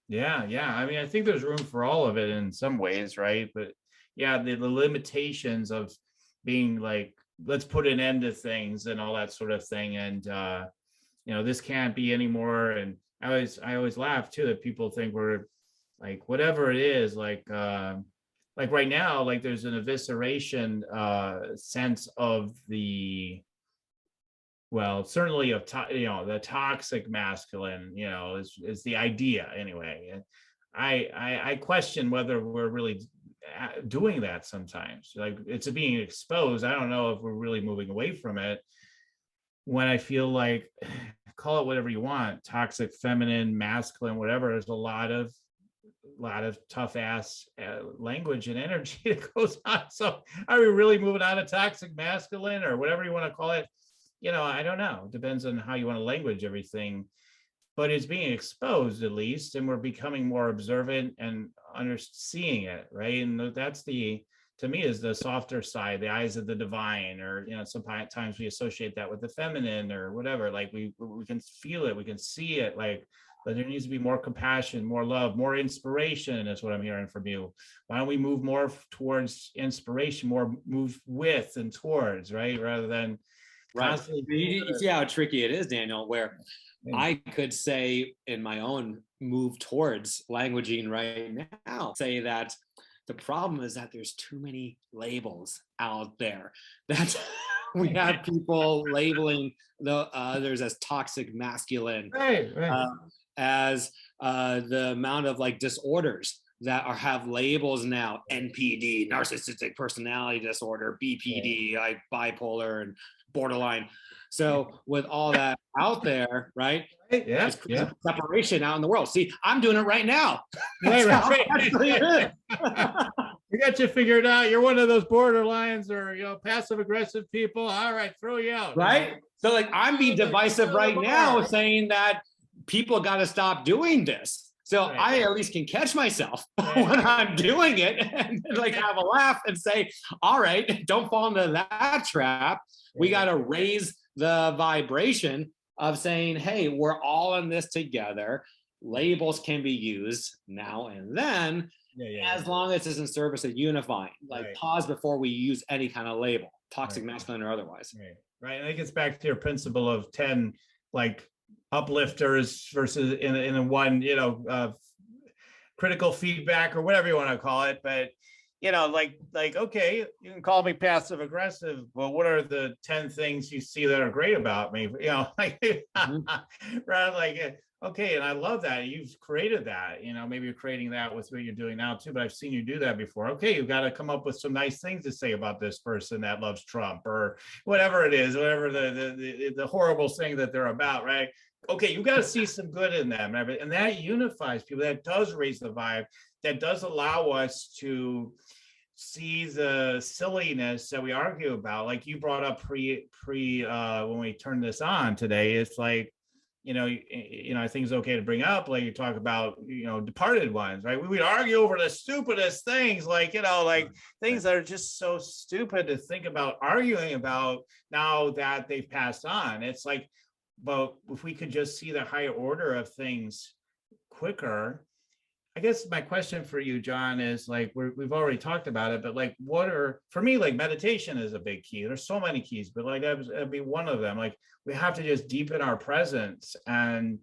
Yeah. I mean, I think there's room for all of it in some ways, right? But yeah, the limitations of being like, let's put an end to things and all that sort of thing. And, this can't be anymore. And I always laugh too, that people think we're like, whatever it is, like right now, like there's an evisceration sense of the, well, certainly of the toxic masculine, is the idea anyway. And I question whether we're really doing that sometimes. Like, it's being exposed. I don't know if we're really moving away from it, when I feel like, call it whatever you want, toxic, feminine, masculine, whatever. There's a lot of tough ass language and energy that goes on. So are we really moving out of toxic masculine, or whatever you want to call it? I don't know. Depends on how you want to language everything, but it's being exposed at least, and we're becoming more observant and seeing it, right? And that's the to me is the softer side, the eyes of the divine, or sometimes we associate that with the feminine or whatever. Like we can feel it, we can see it, like, but there needs to be more compassion, more love, more inspiration is what I'm hearing from you. Why don't we move more towards inspiration, more move with and towards, right? Rather than constantly. You see how tricky it is, Daniel, where I could say in my own move towards languaging right now, say that the problem is that there's too many labels out there, that we have people labeling the others as toxic masculine, Right. as the amount of like disorders that have labels now: NPD, narcissistic personality disorder, BPD, like bipolar and borderline. So with all that out there, right? Yeah. Separation out in the world. See, I'm doing it right now. Right. We got you figured out. You're one of those borderlines or passive aggressive people. All right, throw you out. Right. So like I'm being divisive right now, saying that people got to stop doing this. So I at least can catch myself when I'm doing it and like have a laugh and say, all right, don't fall into that trap. We got to raise the vibration of saying, hey, we're all in this together. Labels can be used now and then, as long as it's in service of unifying. Like pause before we use any kind of label, toxic masculine or otherwise. Right. And it gets back to your principle of 10 like uplifters versus in one, critical feedback or whatever you want to call it. But like, okay, you can call me passive aggressive. Well, what are the 10 things you see that are great about me? Like, rather like, okay. And I love that you've created that, maybe you're creating that with what you're doing now too, but I've seen you do that before. Okay. You've got to come up with some nice things to say about this person that loves Trump or whatever it is, whatever the horrible thing that they're about. Right. Okay. You got to see some good in them. And that unifies people. That does raise the vibe. That does allow us to see the silliness that we argue about. Like you brought up when we turned this on today, it's like, I think it's okay to bring up, like you talk about, departed ones, right? We would argue over the stupidest things, like, like things that are just so stupid to think about arguing about now that they've passed on. It's like, but if we could just see the higher order of things quicker. I guess my question for you, Jon, is like, we've already talked about it, but like, for me, like meditation is a big key. There's so many keys, but like that'd be one of them. Like we have to just deepen our presence and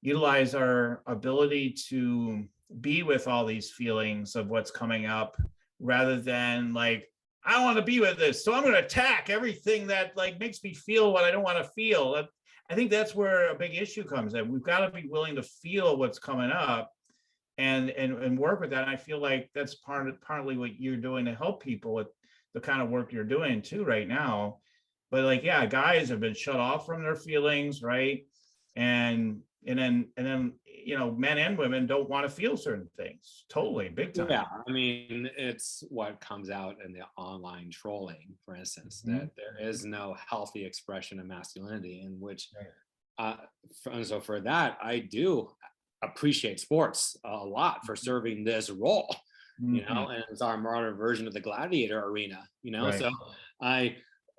utilize our ability to be with all these feelings of what's coming up rather than like, I want to be with this, so I'm going to attack everything that like makes me feel what I don't want to feel. I think that's where a big issue comes in. We've got to be willing to feel what's coming up and work with that. And I feel like that's partly what you're doing to help people with the kind of work you're doing too right now. But like, yeah, guys have been shut off from their feelings, right? And then men and women don't want to feel certain things. Totally, big time. Yeah, I mean, it's what comes out in the online trolling, for instance, that there is no healthy expression of masculinity in which, so for that, I do appreciate sports a lot for serving this role, and it's our modern version of the gladiator arena, so I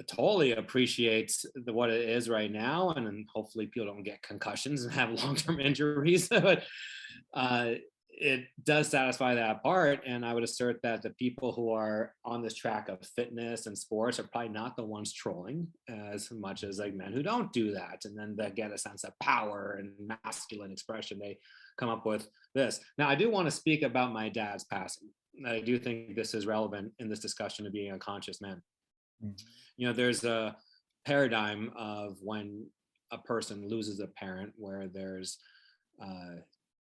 totally appreciate what it is right now, and then hopefully people don't get concussions and have long-term injuries, but it does satisfy that part. And I would assert that the people who are on this track of fitness and sports are probably not the ones trolling as much as like men who don't do that. And then they get a sense of power and masculine expression. They come up with this. Now, I do want to speak about my dad's passing. I do think this is relevant in this discussion of being a conscious man. There's a paradigm of when a person loses a parent where there's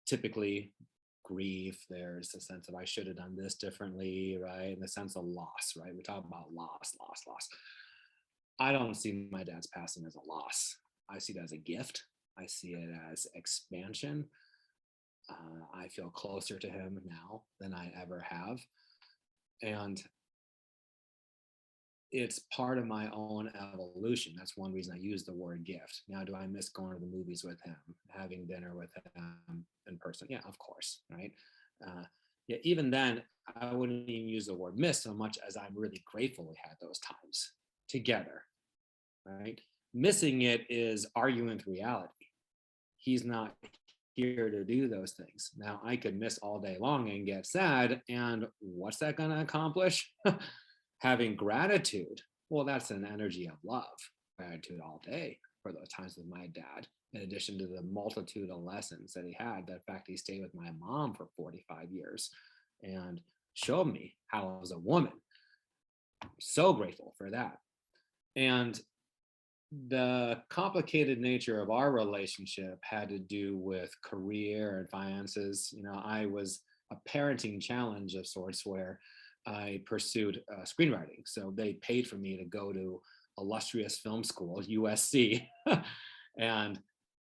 typically grief, there's a sense of I should have done this differently, right? And the sense of loss, right? We talk about loss. I don't see my dad's passing as a loss. I see it as a gift. I see it as expansion. I feel closer to him now than I ever have. And it's part of my own evolution. That's one reason I use the word gift. Now, do I miss going to the movies with him, having dinner with him in person? Yeah, of course, right? Yeah, even then, I wouldn't even use the word miss so much as I'm really grateful we had those times together, right? Missing it is arguing with reality. He's not here to do those things. Now, I could miss all day long and get sad. And what's that going to accomplish? Having gratitude. Well, that's an energy of love. Gratitude all day for those times with my dad, in addition to the multitude of lessons that he had. The fact he stayed with my mom for 45 years and showed me how I was a woman. I'm so grateful for that. And the complicated nature of our relationship had to do with career and finances. You know, I was a parenting challenge of sorts where I pursued screenwriting. So they paid for me to go to illustrious film school, USC. And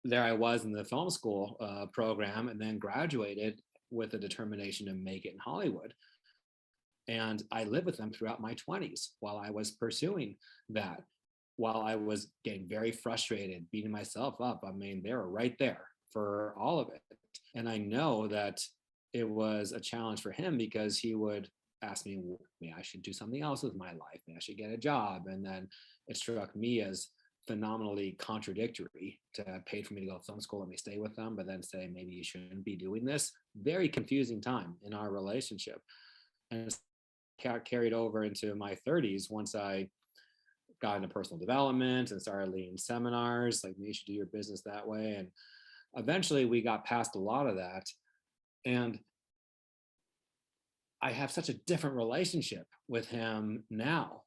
there I was in the film school program, and then graduated with a determination to make it in Hollywood. And I lived with them throughout my 20s while I was pursuing that, while I was getting very frustrated, beating myself up. I mean, they were right there for all of it. And I know that it was a challenge for him because he would ask me, maybe I should do something else with my life. Maybe I should get a job. And then it struck me as phenomenally contradictory to pay for me to go to film school, let me stay with them, but then say, maybe you shouldn't be doing this. Very confusing time in our relationship. And it carried over into my 30s once I got into personal development and started leading seminars, like you should do your business that way. And eventually we got past a lot of that. And I have such a different relationship with him now.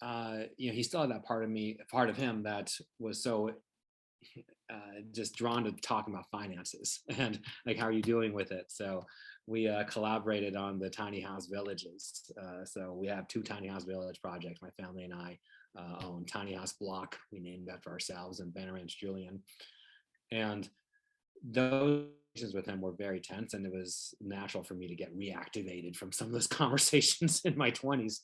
You know, he still had that part of him that was so just drawn to talking about finances and like, how are you doing with it? So we collaborated on the tiny house villages. So we have 2 tiny house village projects. My family and I own Tiny House Block. We named after ourselves, and Banner Ranch Julian. And those conversations with him were very tense, and it was natural for me to get reactivated from some of those conversations in my 20s.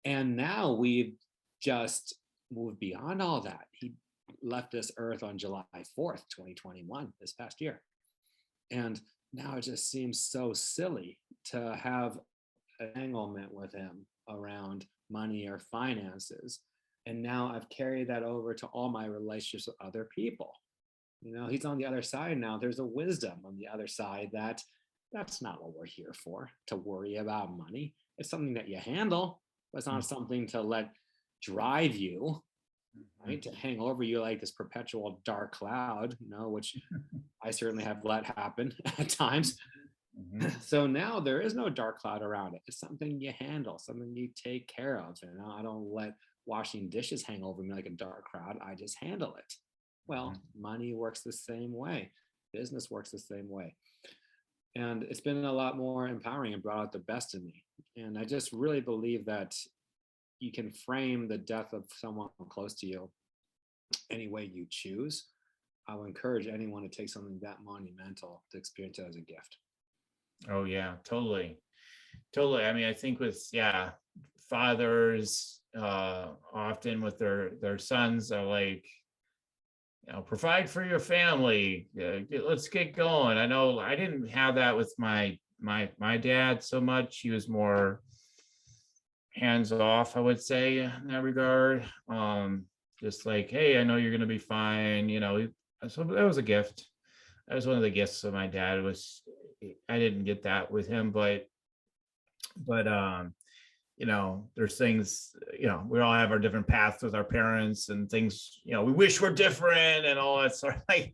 And now we've just moved beyond all that. He left this earth on July 4th, 2021, this past year. And now it just seems so silly to have an entanglement with him around money or finances. And now I've carried that over to all my relationships with other people. You know, he's on the other side now. There's a wisdom on the other side that that's not what we're here for, to worry about money. It's something that you handle, but it's not something to let drive you, right? To hang over you like this perpetual dark cloud, you know, which I certainly have let happen at times. So now there is no dark cloud around it. It's something you handle, something you take care of. You know, I don't let washing dishes hang over me like a dark cloud. I just handle it. Well, money works the same way. Business works the same way. And it's been a lot more empowering and brought out the best in me. And I just really believe that you can frame the death of someone close to you any way you choose. I would encourage anyone to take something that monumental to experience it as a gift. Oh yeah, totally. I mean, I think with fathers often with their sons are like, you know, provide for your family. Let's get going. I know I didn't have that with my dad so much. He was more hands off, I would say, in that regard. Just like, hey, I know you're gonna be fine. You know, so that was a gift. That was one of the gifts of my dad. Was I didn't get that with him, but you know, there's things, you know, we all have our different paths with our parents and things, you know, we wish we're different and all that sort of like,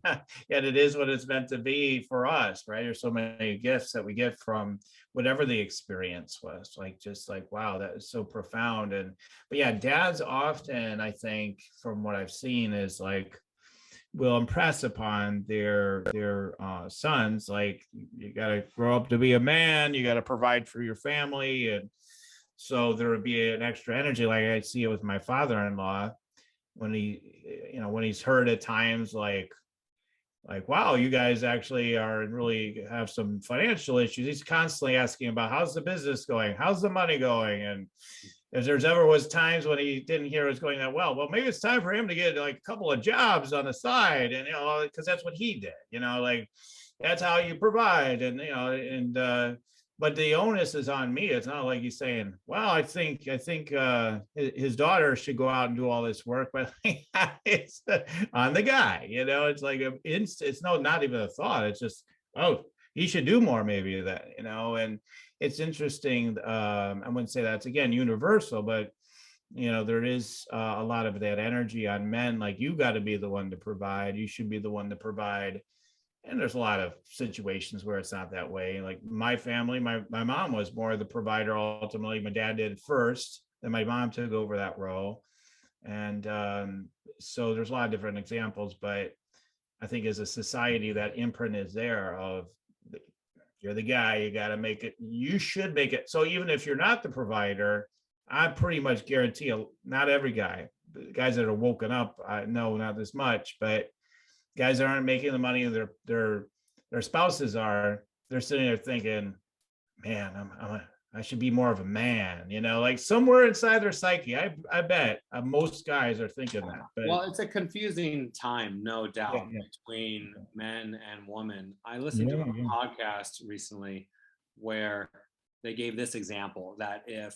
yet it is what it's meant to be for us, right? There's so many gifts that we get from whatever the experience was, like, just like, wow, that is so profound. And, but yeah, dads often, I think, from what I've seen, is like, will impress upon their sons, like, you got to grow up to be a man, you got to provide for your family. And so there would be an extra energy, like I see it with my father-in-law, when he's heard at times like, wow, you guys actually really have some financial issues. He's constantly asking about, how's the business going? How's the money going? And if there's ever was times when he didn't hear it was going that well, maybe it's time for him to get like a couple of jobs on the side, and because that's what he did, like that's how you provide, and but the onus is on me. It's not like he's saying, well, I think his daughter should go out and do all this work, but it's on the guy. It's like it's not even a thought. It's just, oh, he should do more maybe of that, and it's interesting. I wouldn't say that's again universal, but there is a lot of that energy on men, like you got to be the one to provide. You should be the one to provide. And there's a lot of situations where it's not that way. Like my family, my mom was more the provider ultimately. My dad did first, then my mom took over that role. And so there's a lot of different examples, but I think as a society, that imprint is there of you're the guy, you got to make it, you should make it. So even if you're not the provider, I pretty much guarantee not every guy, the guys that are woken up, I know not as much, but guys that aren't making the money their spouses are, they're sitting there thinking, man, I should be more of a man, like somewhere inside their psyche. I bet most guys are thinking that. But, well, it's a confusing time, no doubt, yeah. between men and women. I listened to a podcast recently where they gave this example that if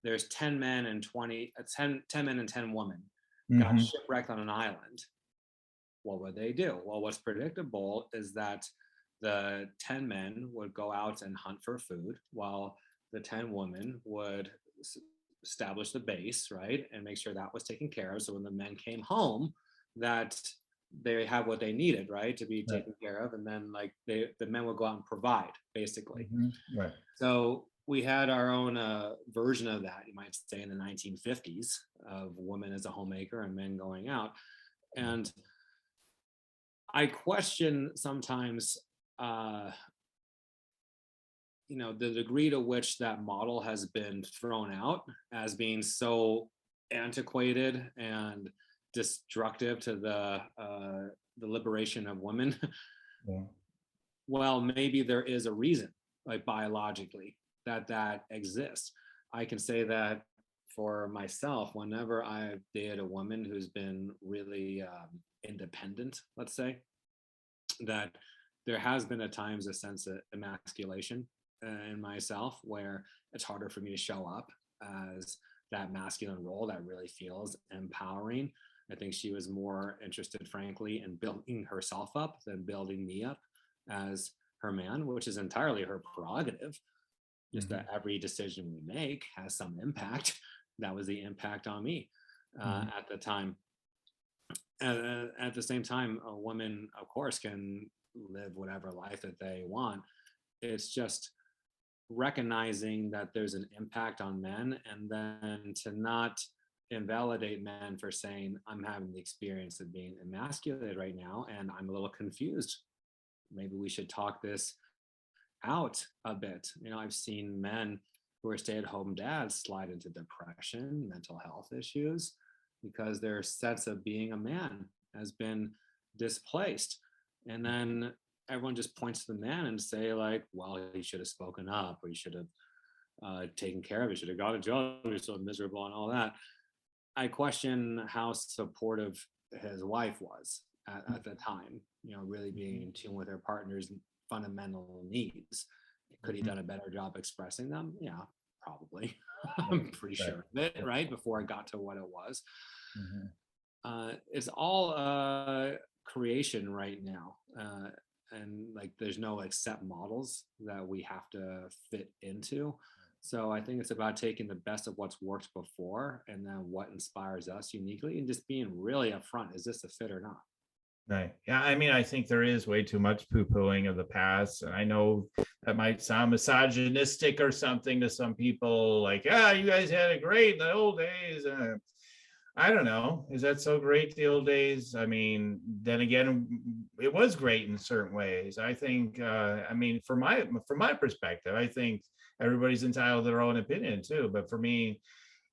there's 10 men and 10 men and 10 women got shipwrecked on an island, what would they do? Well, what's predictable is that the 10 men would go out and hunt for food while the 10 women would establish the base, right? And make sure that was taken care of. So when the men came home, that they had what they needed, right? To be taken care of. And then like the men would go out and provide, basically. Right. So we had our own version of that, you might say, in the 1950s of women as a homemaker and men going out. And I question sometimes, the degree to which that model has been thrown out as being so antiquated and destructive to the liberation of women. Yeah. Well, maybe there is a reason, like biologically, that exists. I can say that for myself, whenever I've dated a woman who's been really independent, let's say, that there has been at times a sense of emasculation in myself where it's harder for me to show up as that masculine role that really feels empowering. I think she was more interested, frankly, in building herself up than building me up as her man, which is entirely her prerogative. Just that every decision we make has some impact. That was the impact on me at the time. At the same time, a woman, of course, can live whatever life that they want. It's just recognizing that there's an impact on men, and then to not invalidate men for saying, I'm having the experience of being emasculated right now, and I'm a little confused. Maybe we should talk this out a bit. I've seen men who are stay-at-home dads slide into depression, mental health issues, because their sense of being a man has been displaced. And then everyone just points to the man and say like, well, he should have spoken up, or he should have taken care of it, should have gone to jail, he was so miserable and all that. I question how supportive his wife was at the time, really being in tune with her partner's fundamental needs. Could he done a better job expressing them? Yeah, probably. I'm pretty sure of it, right? Before I got to what it was. It's all creation right now. And like there's no like set models that we have to fit into. So I think it's about taking the best of what's worked before and then what inspires us uniquely and just being really upfront. Is this a fit or not? Right. Yeah. I mean, I think there is way too much poo-pooing of the past. And I know that might sound misogynistic or something to some people, like, you guys had it great in the old days. I don't know. Is that so great, the old days? I mean, then again, it was great in certain ways. I think, I mean, from my perspective, I think everybody's entitled to their own opinion too. But for me,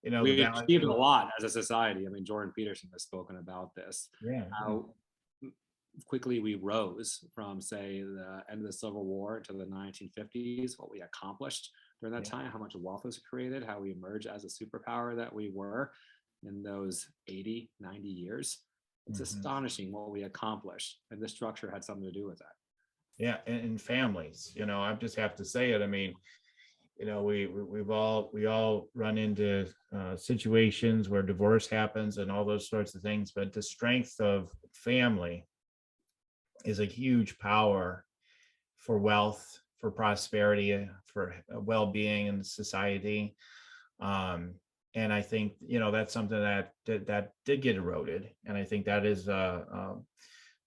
we achieved a lot as a society. I mean, Jordan Peterson has spoken about this. Yeah. How quickly we rose from, say, the end of the Civil War to the 1950s, what we accomplished during that time, how much wealth was created, how we emerged as a superpower that we were in those 80, 90 years. It's astonishing what we accomplished, and this structure had something to do with that. Yeah, and families, I just have to say it. I mean, we all run into situations where divorce happens and all those sorts of things, but the strength of family is a huge power for wealth, for prosperity, for well-being in society. And I think, that's something that did get eroded. And I think that is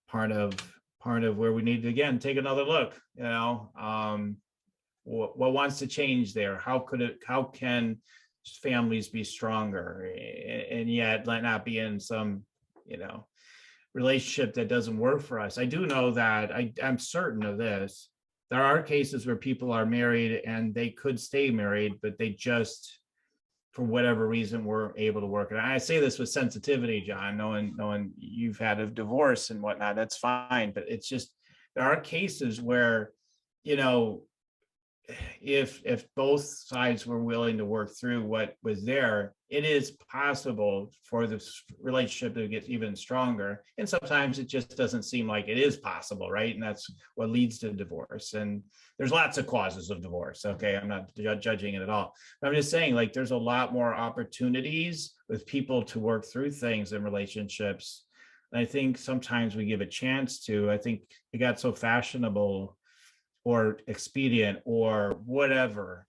part of where we need to, again, take another look. What wants to change there? How can families be stronger, and yet not be in some relationship that doesn't work for us? I do know that I'm certain of this. There are cases where people are married and they could stay married, but they just, for whatever reason, weren't able to work. And I say this with sensitivity, John, knowing you've had a divorce and whatnot, that's fine. But it's just, there are cases where, if both sides were willing to work through what was there, it is possible for this relationship to get even stronger. And sometimes it just doesn't seem like it is possible, right? And that's what leads to divorce. And there's lots of causes of divorce. Okay, I'm not judging it at all. But I'm just saying, like, there's a lot more opportunities with people to work through things in relationships. And I think sometimes we give a chance to. I think it got so fashionable or expedient or whatever,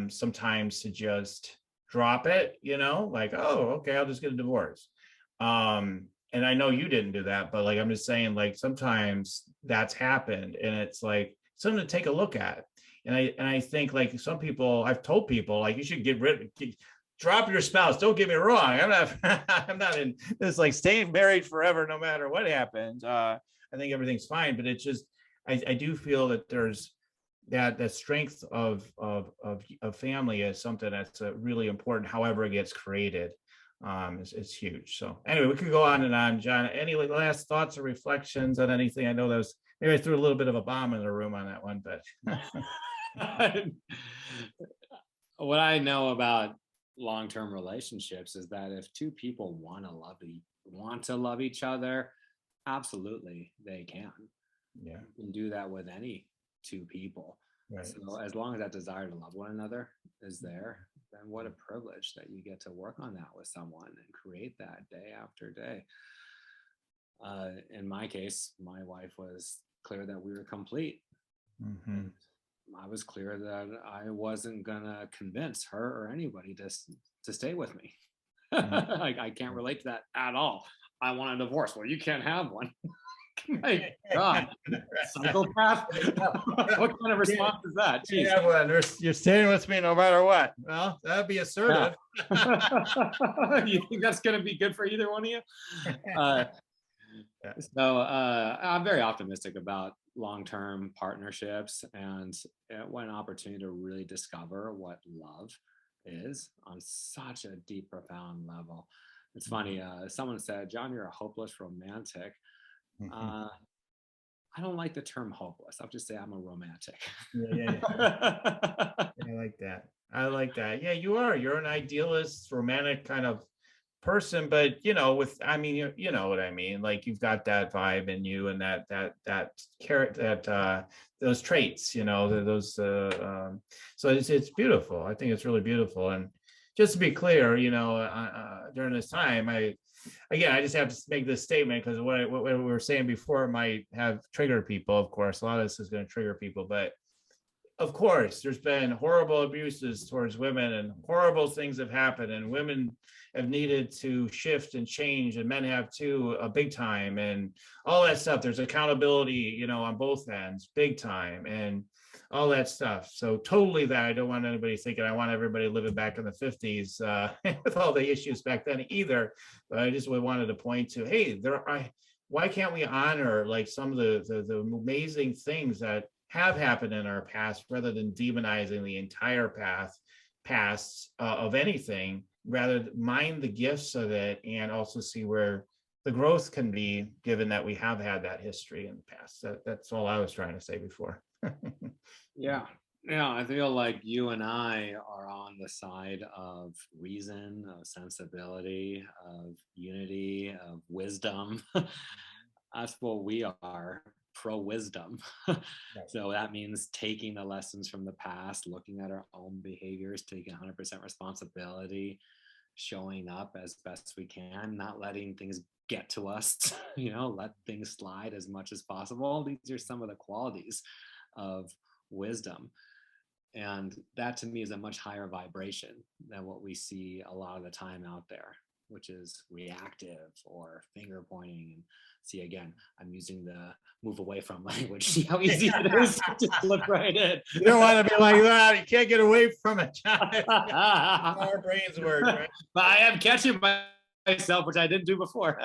sometimes to just drop it, like, oh, okay, I'll just get a divorce. And I know you didn't do that, but like, I'm just saying, like, sometimes that's happened, and it's like something to take a look at. And I think, like, some people, I've told people, like, you should drop your spouse. Don't get me wrong. I'm not in this, like, staying married forever, no matter what happens. I think everything's fine, but it's just, I do feel that there's that strength of family is something that's really important. However it gets created, it's huge. So anyway, we could go on and on. John, any last thoughts or reflections on anything? I know that was, maybe I threw a little bit of a bomb in the room on that one, but what I know about long-term relationships is that if two people want to love each other, absolutely they can. Yeah, you can do that with any two people. Right. So as long as that desire to love one another is there, then what a privilege that you get to work on that with someone and create that day after day. In my case, my wife was clear that we were complete. Mm-hmm. I was clear that I wasn't gonna convince her or anybody to stay with me. Mm-hmm. I can't relate to that at all. I want a divorce. Well, you can't have one. My God, psychopath! What kind of response is that? Jeez. Yeah, well, you're staying with me no matter what. Well, that'd be assertive. Yeah. You think that's going to be good for either one of you? So I'm very optimistic about long-term partnerships, and what an opportunity to really discover what love is on such a deep, profound level. It's funny. Someone said, "John, you're a hopeless romantic." I don't like the term hopeless. I'll just say I'm a romantic. Yeah. I like that. Yeah, you are. You're an idealist, romantic kind of person, but you know what I mean. Like, you've got that vibe in you, and that those traits. So it's beautiful. I think it's really beautiful. And just to be clear, during this time, I just have to make this statement, because what we were saying before might have triggered people. Of course, a lot of this is going to trigger people, but of course, there's been horrible abuses towards women, and horrible things have happened, and women have needed to shift and change, and men have too, big time, and all that stuff. There's accountability, on both ends, big time, and all that stuff. So totally that. I don't want anybody thinking I want everybody living back in the 50s with all the issues back then either. But I just wanted to point to, hey, why can't we honor like some of the amazing things that have happened in our past, rather than demonizing the entire past of anything, rather mind the gifts of it, and also see where the growth can be, given that we have had that history in the past. That's all I was trying to say before. Yeah, Yeah, I feel like you and I are on the side of reason, of sensibility, of unity, of wisdom. That's what we are, pro wisdom. So that means taking the lessons from the past, looking at our own behaviors, taking 100% responsibility, showing up as best we can, not letting things get to us, let things slide as much as possible. These are some of the qualities of wisdom. And that to me is a much higher vibration than what we see a lot of the time out there, which is reactive or finger pointing. And see, again, I'm using the move away from language. See how easy it is to slip right in. You don't want to be like that. You can't get away from it, John. Our brains work, right? But I am catching myself, which I didn't do before.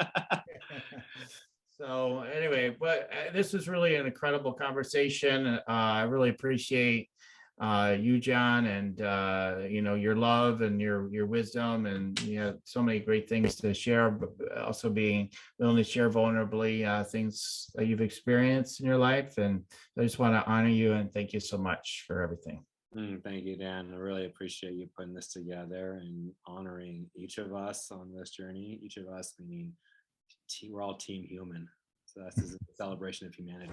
So anyway, but this was really an incredible conversation. I really appreciate you, John, and your love and your wisdom, and so many great things to share, but also being willing to share vulnerably things that you've experienced in your life. And I just want to honor you and thank you so much for everything. Thank you, Dan. I really appreciate you putting this together and honoring each of us on this journey. Each of us meaning we're all team human. So this is a celebration of humanity.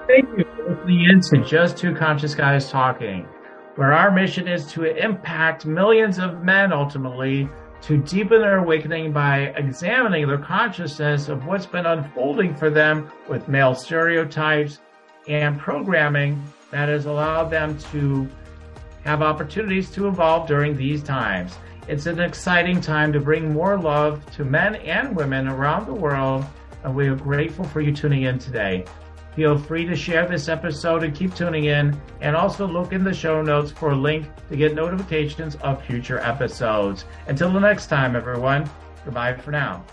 Thank you for listening in to Just Two Conscious Guys Talking, where our mission is to impact millions of men ultimately to deepen their awakening by examining their consciousness of what's been unfolding for them with male stereotypes and programming that has allowed them to have opportunities to evolve during these times. It's an exciting time to bring more love to men and women around the world, and we are grateful for you tuning in today. Feel free to share this episode and keep tuning in, and also look in the show notes for a link to get notifications of future episodes. Until the next time, everyone, goodbye for now.